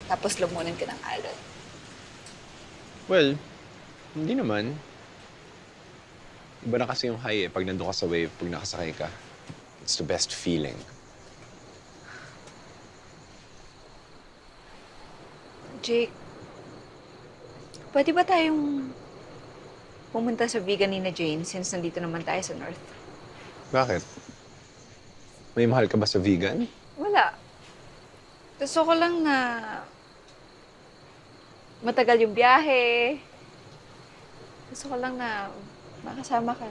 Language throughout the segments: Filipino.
Tapos lumunan ka ng alon. Well, hindi naman. Iba na kasi yung high pag nandun ka sa wave, pag nakasakay ka. It's the best feeling. Jake, pwede ba tayong pumunta sa vegan ni na Jane since nandito naman tayo sa North? Bakit? May mahal ka ba sa vegan? Wala. Gusto ko lang na matagal yung biyahe. Gusto ko lang na makasama ka.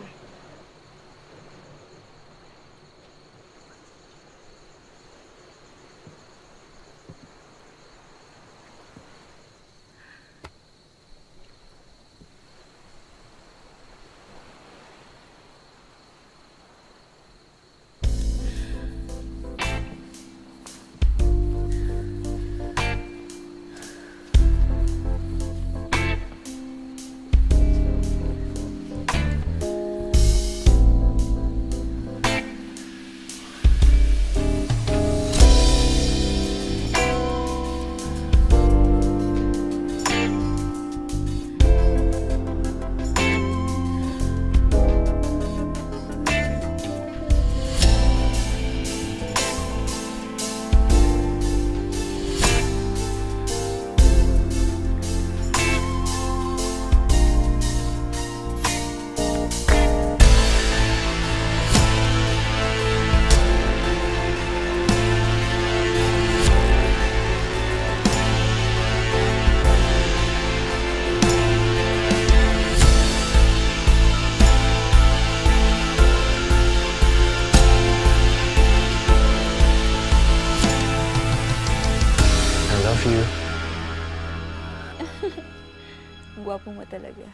Gwapo mo talaga.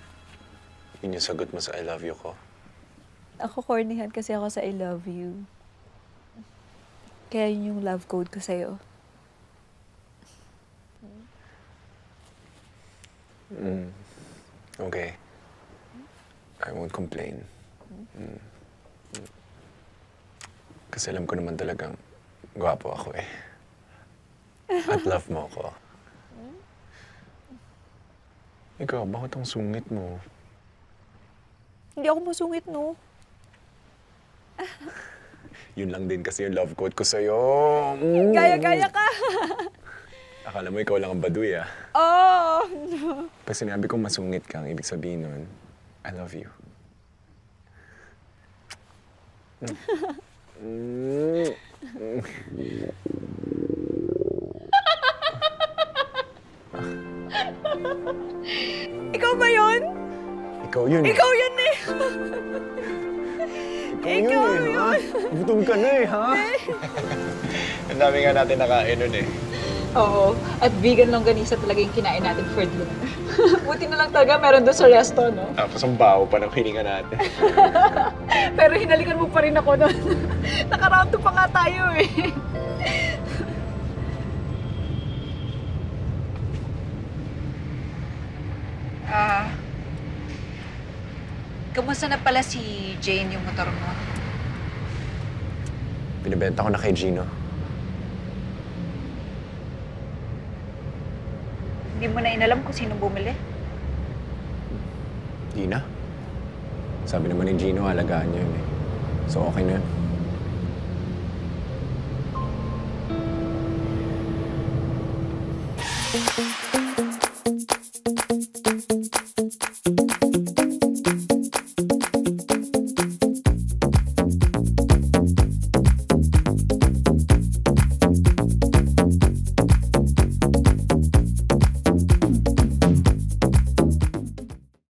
Yun yung sagot mo sa I love you ko. Ako cornyhan kasi ako sa I love you. Kaya yun yung love code ko sa'yo. Okay. I won't complain. Kasi alam ko naman talagang gwapo ako eh. At love mo ako. Ikaw, bakit ang sungit mo? Hindi ako masungit, no? Yun lang din kasi yung love code ko sa'yo. Gaya-gaya ka! Akala mo ikaw lang ang baduy, ah. Oh! Pag sinabi kong masungit ka, ang ibig sabihin nun, I love you. Ikaw ba yun? Ikaw yun. Ikaw yun eh! Ikaw yun eh, ha? Gutom ka na eh, ha? Ang dami nga natin nakain nun eh. Oo. At vegan longganisa talaga yung kinain natin for dinner. Buti na lang talaga meron doon sa resto, no? Tapos ang baho pa ng hininga natin. Pero hinalikan mo pa rin ako nun. Naka-round 2 pa nga tayo eh. Kamusta na pala si Jane yung motor mo? Binibenta ko na kay Gino. Hindi mo na inalam kung sino bumili? Di na. Sabi naman ni Gino, alagaan niya yun eh. So okay na yun. Thank you.